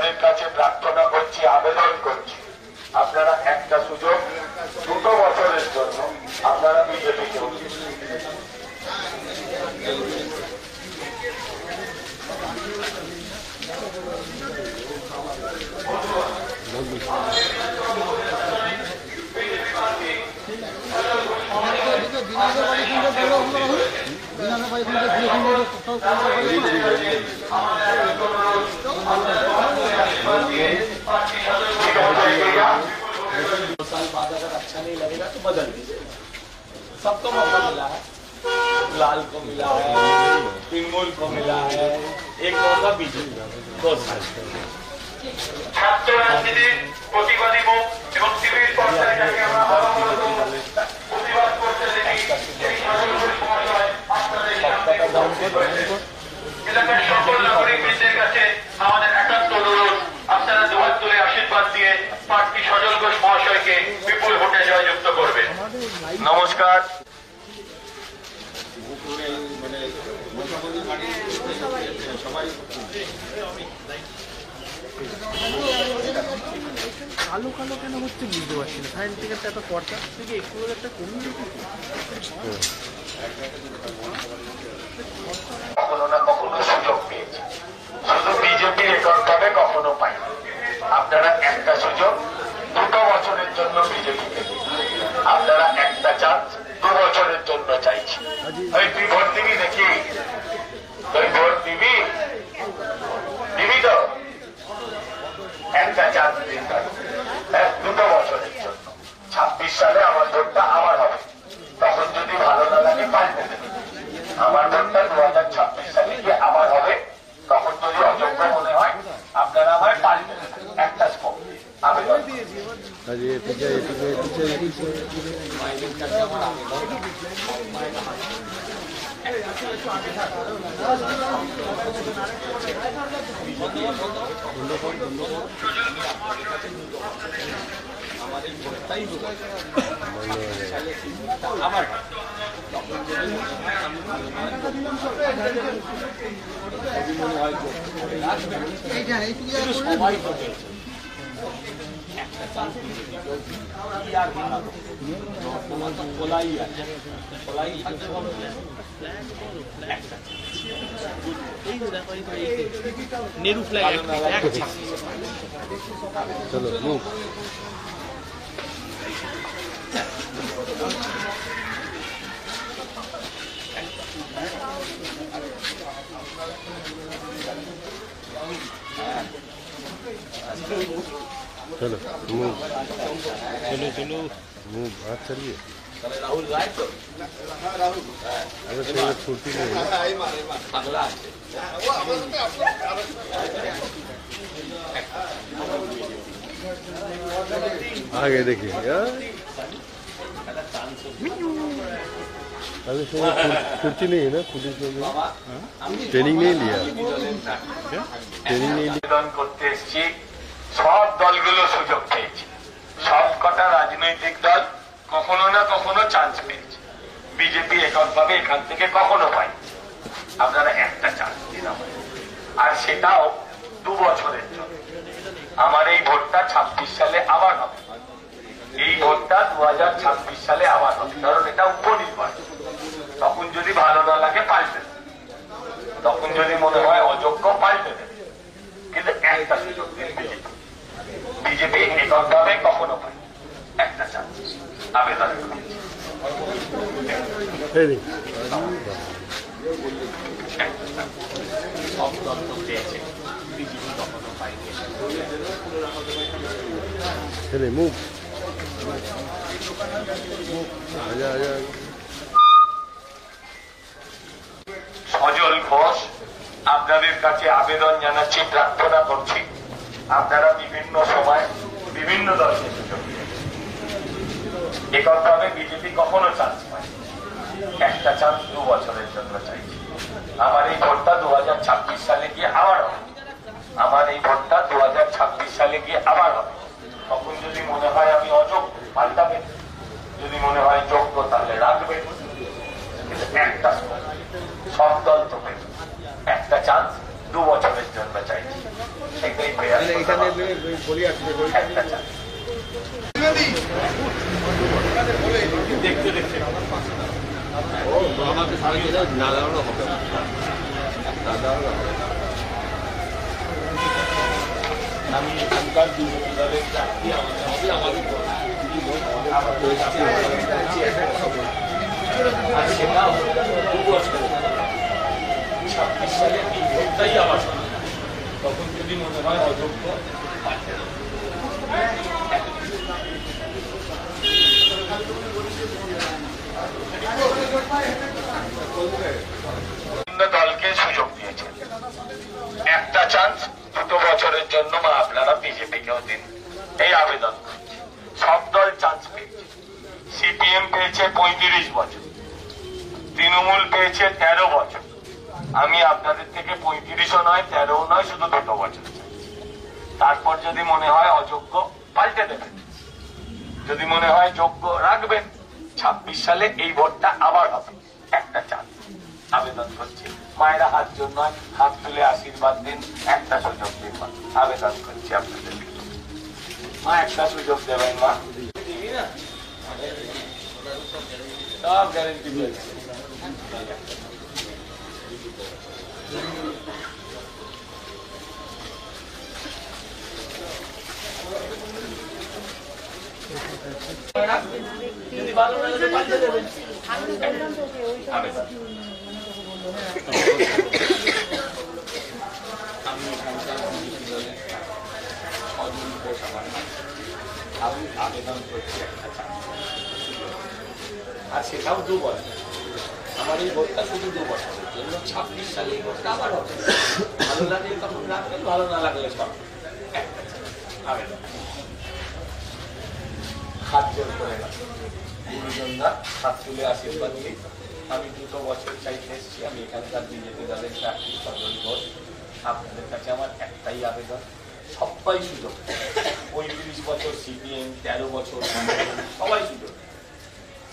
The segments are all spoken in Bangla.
আপনাদের কাছে প্রার্থনা করছি, আবেদন করছি, আপনারা একটা সুযোগ 2 বছরের জন্য আপনারা বিজেপিকে साल बाद अगर अच्छा नहीं लगेगा तो बदल दीजिए। सबको मौका मिला है, लाल को मिला है, तृणमूल को मिला है, एक मौका बीजेपी 2 साल। ছাত্র রাজনীতি প্রতিবাদী মুখ এবং শিবির পর্যায়ে যাকে আমরা প্রতিবাদ করতে দেখি সেই সময় আপনাদের এলাকার সকল নাগরিকদের কাছে আমাদের একান্ত অনুরোধ, আপনারা দুহাত তুলে আশীর্বাদ দিয়ে প্রার্থী সজল ঘোষ মহাশয়কে বিপুল ভোটে জয়যুক্ত করবেন। নমস্কার। কালো কালো কেন হচ্ছে বুঝতে পারছি না। সাইড থেকে একটা পর্দা থেকে একটু একটা কমিয়ে কখনো না কখনো সুযোগ পেয়েছে, শুধু বিজেপি এককভাবে কখনো পাই। আপনারা একটা সুযোগ 2 বছরের জন্য বিজেপিকে দিন, আপনারা একটা চান্স 2 বছরের জন্য চাইছি। ওই তুই ভোট দিবি দেখি, তুই ভোট দিবি দিবি তো একটা চান্স দিন, 2 বছরের জন্য। 26 সালে আমার ভোটটা আমার হবে, তখন যদি ভালো না লাগে পাল্টে দেবে। আমার ভোটটা 2026 সালে গিয়ে আমার হবে, তখন যদি অযোগ্য মনে হয় আপনারা আমার পাল্টে দেবেন। একটা স্কোপ আবেদন আমাদের ভোটটাই আমার সবাই একটা চান্স আর তোমার তো খোলাই আছে, খোলাই থাকতে ভালো একটা নেরু ফ্ল্যাগ চলো মুখ चलो मूव चलो चलो मूव हाथ चलिए राहुल राय तो अरे थोड़ा छुट्टी नहीं अगला आगे देखिए अभी कुर्सी नहीं है ना पुलिस में ट्रेनिंग नहीं लिया ट्रेनिंग नहीं लिया করতে এসেছি। সব দলগুলো সুযোগ পেয়েছে, সব কটা রাজনৈতিক দল কখনো না কখনো চান্স পেয়েছে, বিজেপি এককভাবে এখান থেকে কখনো পাই। আপনারা একটা চান্স দিন আমাদের, আর সেটাও 2 বছরের জন্য। আমার এই ভোটটা 26 সালে আবার হবে, এই ভোটটা 2026 সালে আবার হবে, কারণ এটা উপনির্বাচন। তখন যদি ভালো না লাগে পাল্টে দেবে, তখন যদি মনে হয় অযোগ্য পাল্টে দেবে, কিন্তু একটা সুযোগ দিন বিজেপি। বিজেপি এককভাবে কখনো পায় একটা চান্স আবেদন করছি। সব দল তো পেয়েছে, বিজেপি কখনো পায়নি। मुव आजा आजा সজল ঘোষ আপনাদের কাছে আবেদন জানাচ্ছি, প্রার্থনা করছি, আপনারা বিভিন্ন সময় বিভিন্ন দলকে সুযোগ দিয়েছেন, এককভাবে বিজেপি কখনো চান্স পায়, একটা চান্স 2 বছরের জন্য চাইছি। আমার এই ভোটটা 2026 সালে গিয়ে আবার হবে, আমার এই ভোটটা 2026 সালে গিয়ে আবার হবে। তখন যদি মনে হয় আমি অযোগ্য পাল্টাবে, যদি মনে হয় যোগ্য তাহলে রাখবে, কিন্তু একটা সব দল তো পেবে, একটা চান্স 2 বছরের জন্য চাইছি। সেটাই প্রয়াস। এখানে গলি আছে একটা চান্স। দেখতে দেখতে আমাকে না দাঁড়ানো হবে না দাঁড়ানো হবে। আমি এখানকার বিজেপি দলের চাকরি আমাদের আর সেটাও 2 বছর 26 সালে এই ভোটটাই আবার তখন যদি মনে হয় অযোগ্য দলকে সুযোগ দিয়েছে, একটা চান্স 2 বছরের জন্য মা আপনারা বিজেপিকেও দিন, এই আবেদন করছি। সব দল চান্স পেয়েছে, সিপিএম পেয়েছে 35 বছর, তৃণমূল পেয়েছে 13 বছর। আমি আপনাদের থেকে 35ও নয় 13ও নয়, শুধু 2 বছর চাই। তারপর যদি মনে হয় অযোগ্য পাল্টে দেবেন, যদি মনে হয় যোগ্য রাখবেন। 26 সালে এই ভোটটা আবার হবে, একটা চান্স আবেদন করছি। মায়েরা হাত জন্য হাত তুলে আশীর্বাদ দিন, একটা সুযোগ দিন মা, আবেদন করছি আপনাদের। মা একটা সুযোগ দেবেন মা, দিবি না সব গ্যারেন্টি পেয়েছে। যদি ভালো না লাগে পাল্টে দেবেন। আবেদন। আমি এখানকার বিজেপি দলের অর্জুন ঘোষ আমার নাম। আমি আবেদন করছি একটা চান্স, আর সেটাও 2 বছর। আমার এই ভোটটা শুধু 2 বছরের জন্য, 26 সালে এই ভোটটা আবার হবে। ভালো লাগলে তখন রাখবেন, ভালো না লাগলে সব একটা চান্স আবেদন। হাত জোর করে রাখবেন, গুরুজনরা হাত তুলে আশীর্বাদ দিই। আমি 2 বছর চাইতে এসেছি, আমি এখানকার বিজেপি দলের চাকরি সদল ঘোষ। আপনাদের কাছে আমার একটাই আবেদন, সবাই সুযোগ। 35 বছর সিপিএম, 13 বছর সবাই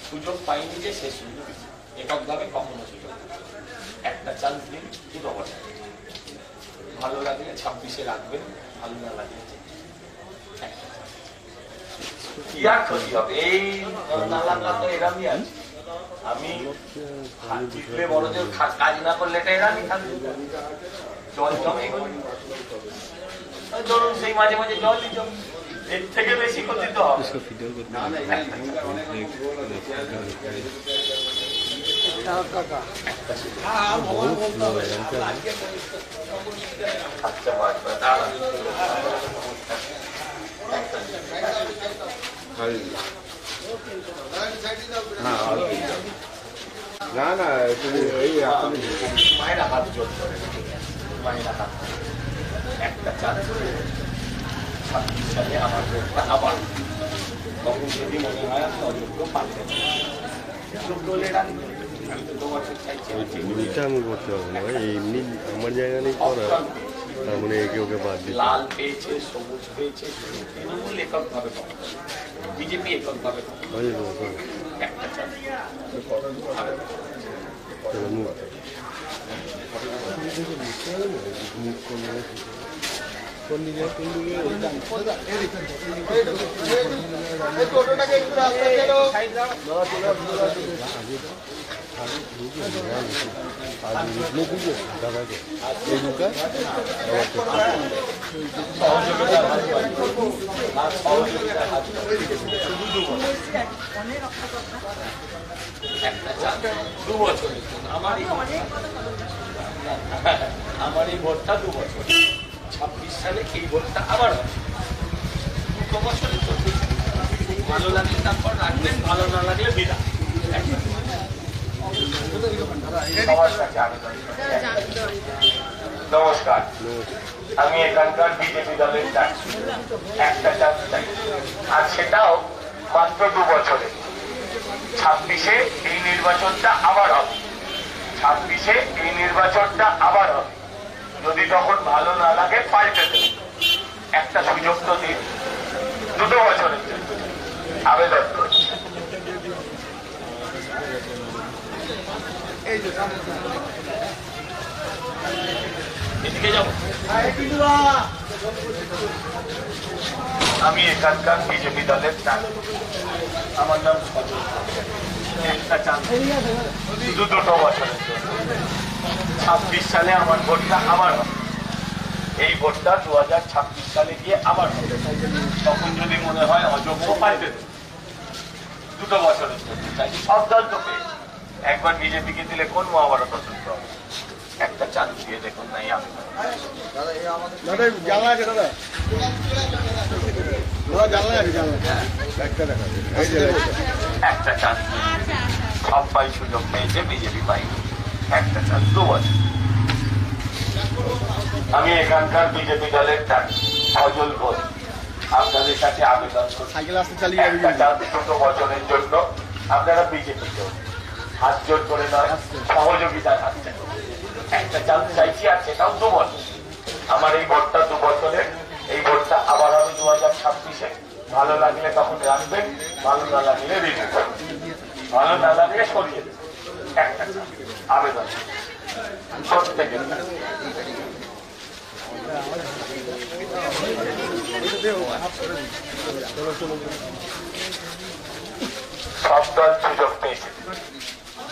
সুযোগ পাইনি যে সে সুযোগ এককভাবে কখনো সুযোগ। একটা চান্স দিন 2 বছর, ভালো লাগলে 26-এ রাখবেন, ভালো না লাগলে কি আর ক্ষতি হবে। এই নালা তো এরামই আছে, আমি জিতলে বড় জোর কাজ না করলে এটা এরামই থাকবে, জল জমে ধরুন সেই মাঝে মাঝে জলই জমে, এর থেকে বেশি ক্ষতি তো হবে। না না এই মায়েরা হাত জোর করে, মায়েরা হাত একটা চান্স। 26 সালে আমার ভোটটা আবার, তখন যদি মনে হয় আমি অযোগ্য পাল্টে যোগ্য হলে রাখবেন। আমি তো 2 বছর চাইছি। ওইটা আমি করতে পারবো না ভাই, এমনি আমার জায়গা নেই করা, তার মানে একে ওকে বাদ দিতে। লাল পেয়েছে, সবুজ পেয়েছে, তৃণমূল এককভাবে পাবে, বিজেপি এককভাবে পাবে, একটা চান্স। দাদাকে এই দুটা আমার এই ভোটটা 2 বছর, 26 সালে এই ভোটটা আবার হবে, 2 বছরে চলবে। ভালো লাগলে তারপর রাখবেন, ভালো না লাগলে বিদায়। নমস্কার, আমি এখানকার বিজেপি দলের চাকরি, একটা চান্স চাই, আর সেটাও মাত্র 2 বছরে। 26-এ এই নির্বাচনটা আবার হবে, 26-এ এই নির্বাচনটা আবার হবে। যদি তখন ভালো না লাগে পাল্টে দেবে, একটা সুযোগ তো দিন, 2 বছরের জন্য আবেদন করছি। এদিকে যাবো। আমি এখানকার বিজেপি দলের প্রার্থী। আমার নাম সজল। একটা চান্স, দুটো বছরের জন্য 26 সালে আমার ভোটটা আবার হবে। এই ভোটটা 2026 সালে গিয়ে আবার হবে। তখন যদি মনে হয় অযোগ্য পাইবে 2 বছরের জন্য। তাই সব দল তো পেয়েছে, একবার বিজেপিকে দিলে কোন মহাভারত অযোগ্য হবে? একটা চান্স দিয়ে দেখুন। নাই আমি একটা চান্স, সবাই সুযোগ পেয়েছে, বিজেপি পাইনি। একটা চান্স, 2 বছর। আমি এখানকার বিজেপি দলের সজল ঘোষ আপনাদের কাছে আবেদন করছি, একটা চান্স 2 বছরের জন্য আপনারা বিজেপি হাত জোর করে নয়, সহযোগিতা থাকছে। একটা চান্স চাইছি, আর সেটাও 2 বছর। আমার এই ভোটটা 2 বছরের। এই ভোটটা আবার হবে 2026-এ। ভালো লাগলে তখন রাখবেন, ভালো না লাগলে রিভিউ করবেন, ভালো না লাগলে সরিয়ে দেবেন। একটা চান্স আবেদন প্রত্যেকের কাছে। সব দল সুযোগ পেয়েছে,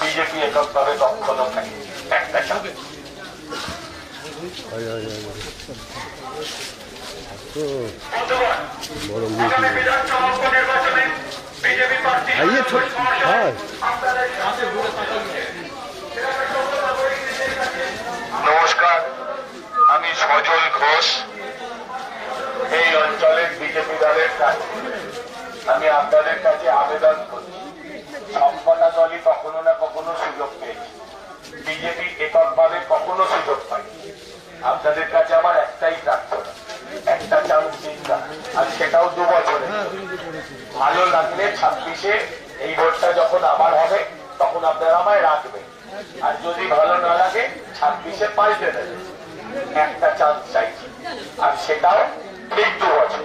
বিজেপি এককভাবে কখনো পায়নি। একটা চান্স। নমস্কার, আমি সজল ঘোষ, এই অঞ্চলের বিজেপি দলের প্রার্থী। আমি আপনাদের কাছে আবেদন করছি, সবকটা দলই কখনো না কখনো সুযোগ পেয়েছে, বিজেপি এককভাবে কখনো সুযোগ পায়নি। আপনাদের কাছে আমার একটাই প্রার্থনা, একটা চান্স চিন্তা, আর সেটাও 2 বছরে। ভালো লাগলে 26-এ এই ভোটটা যখন আবার হবে তখন আপনারা আমায় রাখবেন, আর যদি ভালো না লাগে 26-এ পাল্টে দেবেন। একটা চান্স চাইছি, আর সেটাও ঠিক 2 বছর।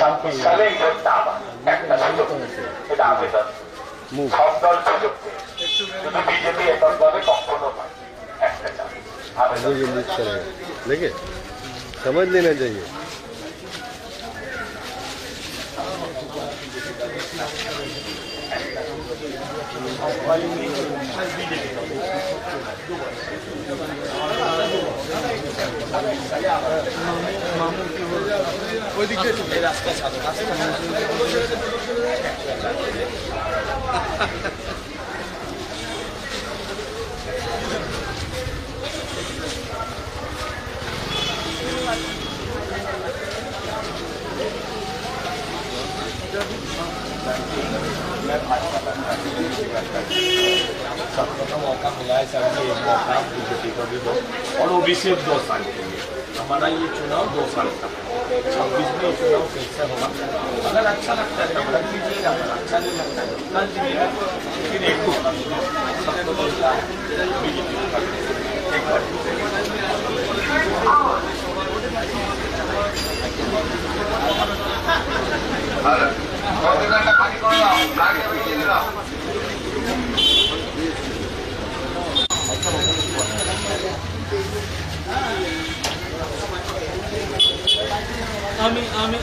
26 সালে এই ভোটটা আবার একটা সুযোগ, এটা আবেদন। সব দল সুযোগ পেয়ে, শুধু বিজেপি এককভাবে কখনো পায়। একটা চান্স আবেদন। देखिए समझ लेना चाहिए। सबका मौका मिला है, सर एक मौका बीजेपी को भी दो, और वो भी सिर्फ 2 साल के लिए। हमारा ये चुनाव 2 साल का, 26 में चुनाव फिर से होगा। अगर अच्छा लगता है तब रख लीजिएगा, अगर अच्छा नहीं लगता है निकाल दीजिएगा। फिर एक मौका सबको मिलता है बीजेपी को एक बार।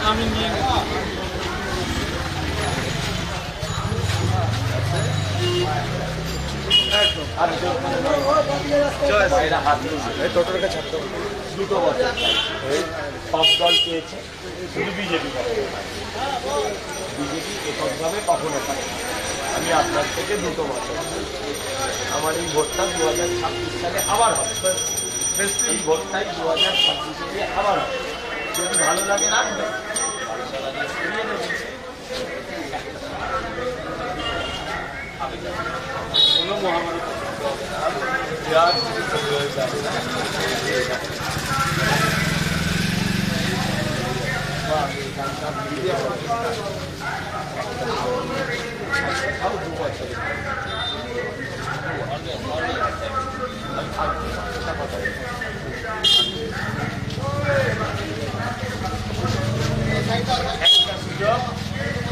আমি নিয়ে টোটালটা ছাড়তে হবে। 2 বছর সব দল পেয়েছে, শুধু বিজেপি বিজেপি এককভাবে কখনো পায়। আমি আপনার থেকে 2 বছর, আমার এই ভোটটা 2026 সালে আবার হবে। এই ভোটটাই 2026-এ আবার হবে। যদি ভালো লাগে রাখবে, ভালো লাগে সরিয়ে দেবে। কোনো মহামারী বিরাট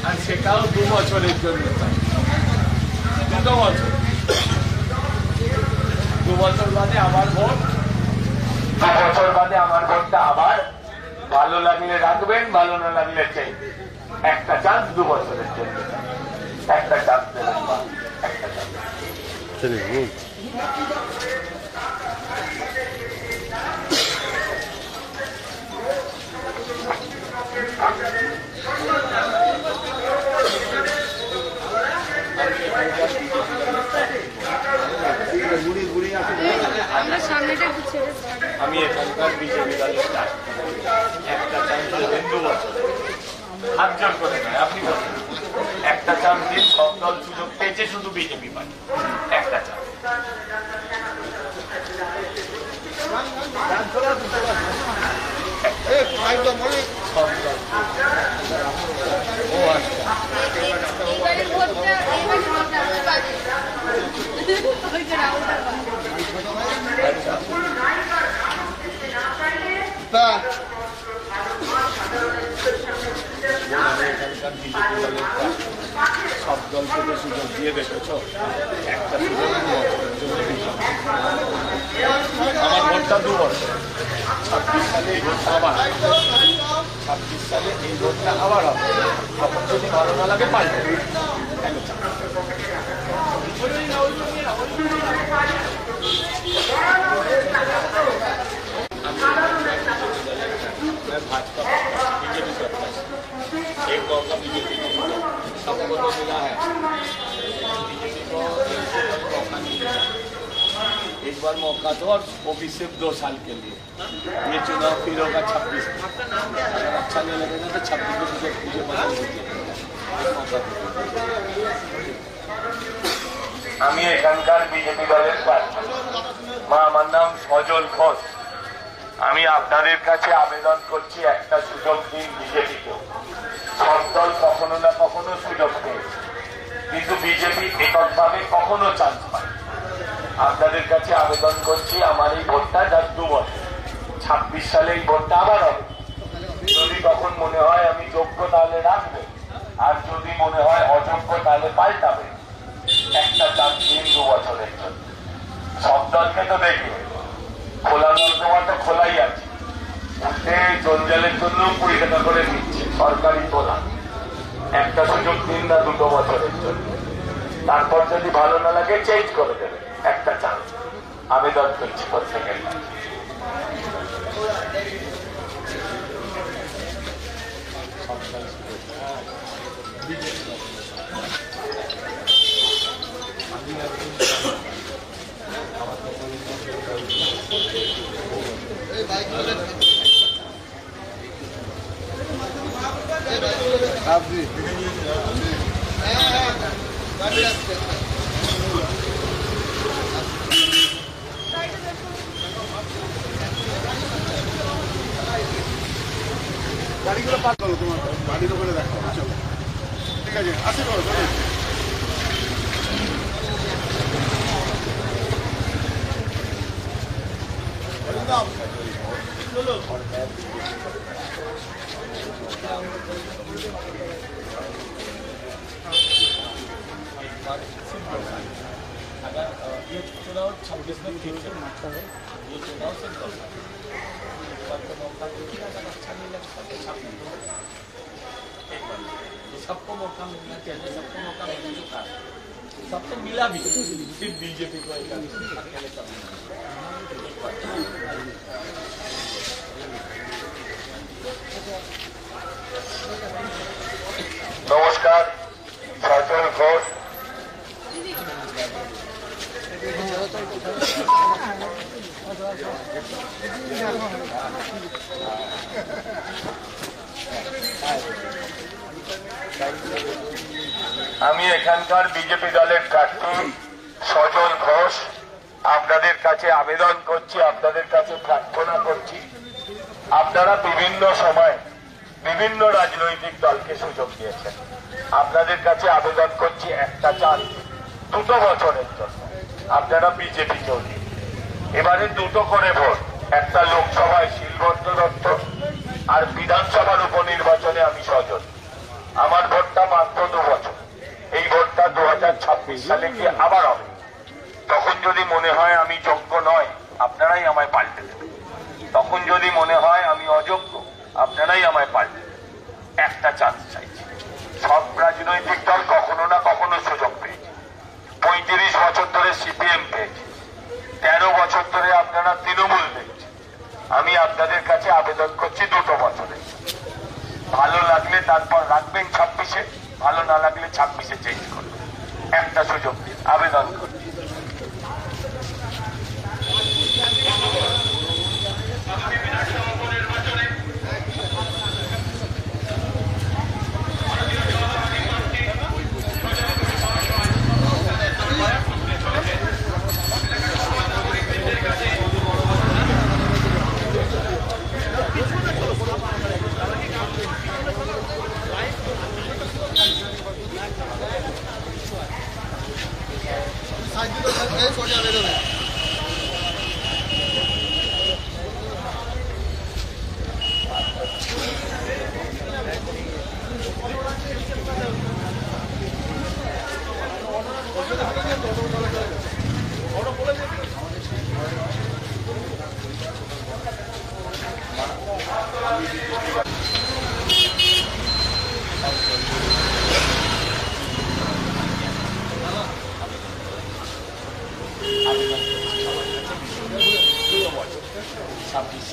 আর সেটাও 2 বছরের জন্য। 2 বছর, 2 বছর বাদে আমার ভোট, 2 বছর বাদে আমার ভোটটা আবার ভালো লাগলে রাখবেন, ভালো না লাগলে চাই। একটা চান্স 2 বছরের জন্য, একটা চান্স দেবেন, বা একটা চান্স। ট্রেনিং আমি এখানকার বিজেপি দলের একটা চান্স দেবেন 2 বছর। হাত জোর করে নয়, আপনি বলুন একটা চান্স দিন। সব দল সুযোগ পেয়েছে, শুধু বিজেপি পায় একটা চান্স। এখানকার বিজেপি দলের সব দলকে তো সুযোগ দিয়ে দেখেছ, একটা সুযোগ 2 বছরের জন্য দিলাম। আমার ভোটটা 2 বছর। 26 সালে এই ভোটটা আবার 26 সালে এই ভোটটা আবার হবে। তখন যদি ভালো না লাগে পাল্টে কেন চান? भाजपा बीजेपी सरकार एक मौका बीजेपी को सबको तो मिला है, बीजेपी को मौका नहीं मिला। एक बार मौका तो, और वो भी सिर्फ 2 साल के लिए। ये चुनाव फिर होगा 26 में। अगर अच्छा नहीं लगेगा तो 26 में मुझे पता नहीं मौका। আমি এখানকার বিজেপি দলের প্রার্থী। মা, আমার নাম সজল ঘোষ। আমি আপনাদের কাছে আবেদন করছি, একটা সুযোগ দিন বিজেপিকে। সব দল কখনো না কখনো সুযোগ পেয়েছে, কিন্তু বিজেপি এককভাবে কখনো চান্স পায়। আপনাদের কাছে আবেদন করছি, আমার এই ভোটটা যার 2 বছর। 26 সালে এই ভোটটা আবার হবে। যদি তখন মনে হয় আমি যোগ্য, তাহলে রাখবে, আর যদি মনে হয় অযোগ্য, তাহলে পাল্টাবে। একটা চান্স দিন 2 বছরের জন্য। সব দলকে তো দেখবে, খোলা নর্দমা তো খোলাই আছে, উঠে জঞ্জালের জন্য 20 টাকা করে নিচ্ছে সরকারি তোলা। একটা সুযোগ দিন না 2 বছরের জন্য, তারপর যদি ভালো না লাগে চেঞ্জ করে দেবে। একটা চান্স আবেদন করছি প্রত্যেকের কাছে। গাড়িগুলো পার করো, তোমার বাড়ির ওখানে দেখো। চলো, ঠিক আছে, আসে করো। अगर ये चुनाव 26 में फिर से मारता है, ये चुनाव से 2 साल तो मौका देखिए। अगर अच्छा नहीं लगता तो 26 एक बार सबको मौका मिलना चाहिए, सबको मौका मिल चुका है, सबको मिला भी, सिर्फ बीजेपी को एक अकेले करना। নমস্কার, সজল ঘোষ। আমি এখানকার বিজেপি দলের প্রার্থী সজল ঘোষ। আপনাদের কাছে আবেদন করছি, আপনাদের কাছে প্রার্থনা করছি, আপনারা বিভিন্ন সময় বিভিন্ন রাজনৈতিক দলকে সুযোগ দিয়েছেন। আপনাদের কাছে আবেদন করছি, একটা চান্স 2 বছরের জন্য আপনারা বিজেপিকেও দিন। এবারে 2টো করে ভোট, একটা লোকসভায় শিলভদ্র দত্ত, আর বিধানসভার উপনির্বাচনে আমি সজল। আমার ভোটটা মাত্র 2 বছর। এই ভোটটা 2026 সালে কি আবার হবে। তখন যদি মনে হয় আমি যোগ্য নয়, আপনারাই আমায় পাল্টে দেবেন। তখন যদি মনে হয় আমি অযোগ্য, আপনারাই আমায় পাল্টে একটা চান্স চাইছি। সব রাজনৈতিক দল কখনো না কখনো সুযোগ পেয়েছে। 35 বছর ধরে সিপিএম পেয়েছে, 13 বছর ধরে আপনারা তৃণমূল দেখছেন। আমি আপনাদের কাছে আবেদন করছি 2 বছরে। ভালো লাগলে তারপর রাখবেন 26-এ, ভালো না লাগলে 26-এ চেঞ্জ করবেন। একটা সুযোগ দিন, আবেদন করুন।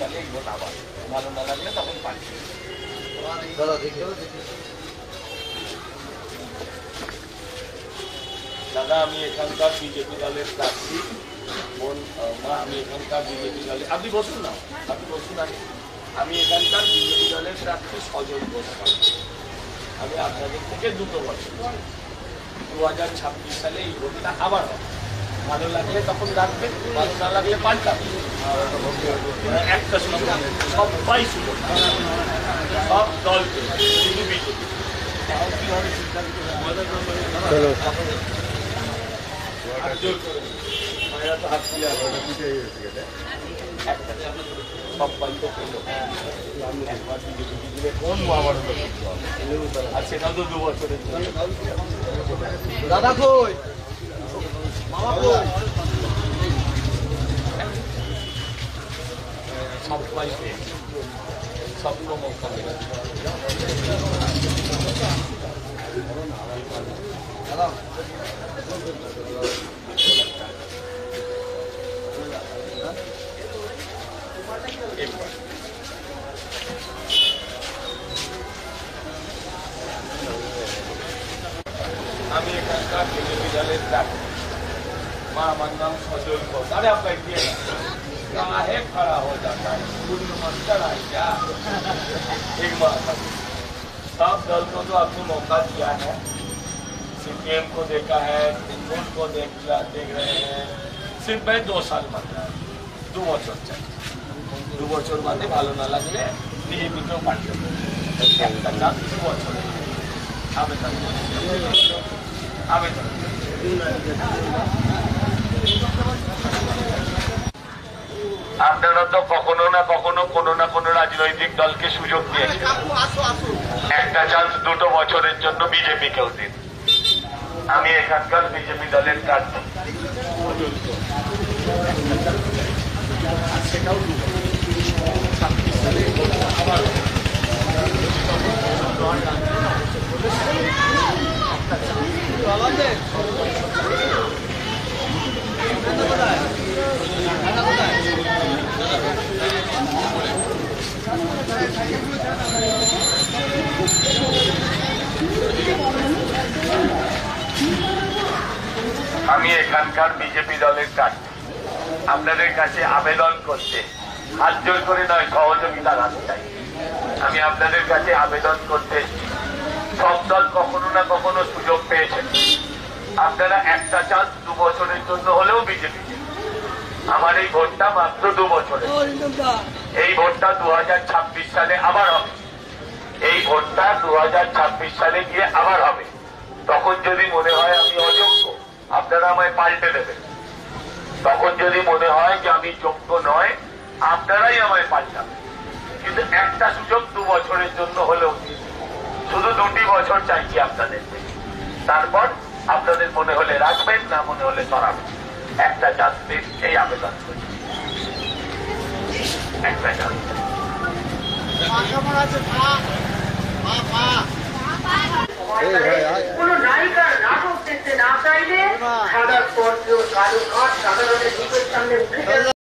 সালে এই ভোট আবার ভালো না লাগলে তখন পাল্টে। দাদা, আমি এখানকার বিজেপি দলের প্রার্থী। আমি এখানকার বিজেপি দলের, আপনি বসুন না, আপনি বসুন আগে। আমি এখানকার বিজেপি দলের প্রার্থী সজল ঘোষ। আমি আপনাদের থেকে 2 বছর 2026 সালে এই ভোটটা আবার হবে। ভালো লাগলে তখন রাখবেন, ভালো না লাগলে পাল্টাবেন। একটা সবাই সুযোগ, সব দলকে, শুধু বিজেপি। চলো আর সেটাও তো 2 বছরের জন্য। দাদা কই, মামা কই? সবাই স্বপ্ন মৌকা দেবে। আমি এখানকার বিজেপি দলের প্রার্থী। মা, আমার নাম সজল ঘোষ। अरे आप बैठिए ना, काहे खड़ा हो जाता है, पूर्ण मंत्र है क्या? एक बात, सब दल को तो आपने मौका दिया है। सीपीएम को देखा है, तृणमूल को देख रहे हैं। सिर्फ मैं 2 साल मांगा, 2 বছর চাই। 2 বছর বাদে ভালো না লাগলে বিজেপিকেও পাঠিয়ে দেবে। একটা চান্স 2 বছরে আবেদন আবেদন। আপনারা তো কখনো না কখনো কোনো না কোনো রাজনৈতিক দলকে সুযোগ দিয়েছেন। একটা চান্স 2 বছরের জন্য বিজেপিকেও দিন। আমি এখানকার বিজেপি দলের প্রার্থী। সেটাও 26 সালে আবার আমি এখানকার বিজেপি দলের প্রার্থী। আপনাদের কাছে আবেদন করতে, হাত জোর করে নয়, সহযোগিতার হাত চাই। আমি আপনাদের কাছে আবেদন করতে, সব দল কখনো না কখনো সুযোগ পেয়েছেন। আপনারা একটা চান্স 2 বছরের জন্য হলেও বিজেপি। আমার এই ভোটটা মাত্র 2 বছরের। এই ভোটটা 2026 সালে আবার হবে। এই ভোটটা 2026 সালে গিয়ে আবার হবে। তখন যদি মনে হয় আমি অযোগ্য, আপনারা আমায় পাল্টে দেবেন। তখন যদি মনে হয় যে আমি যোগ্য নয়, আপনারাই আমায় পাল্টাবেন। কিন্তু একটা সুযোগ 2 বছরের জন্য হলেও শুধু 2টি বছর চাইছি আপনাদের থেকে। তারপর আপনাদের মনে হলে রাখবেন, না মনে হলে সরাবেন। একটা চান্স দিন, এই আবেদন করি। একটা চান্স। কোন নায়িকার নাটক দেখতে না চাইলে সাদা স্কর্পিও কালো ঘাট সাধারণের সামনে উঠে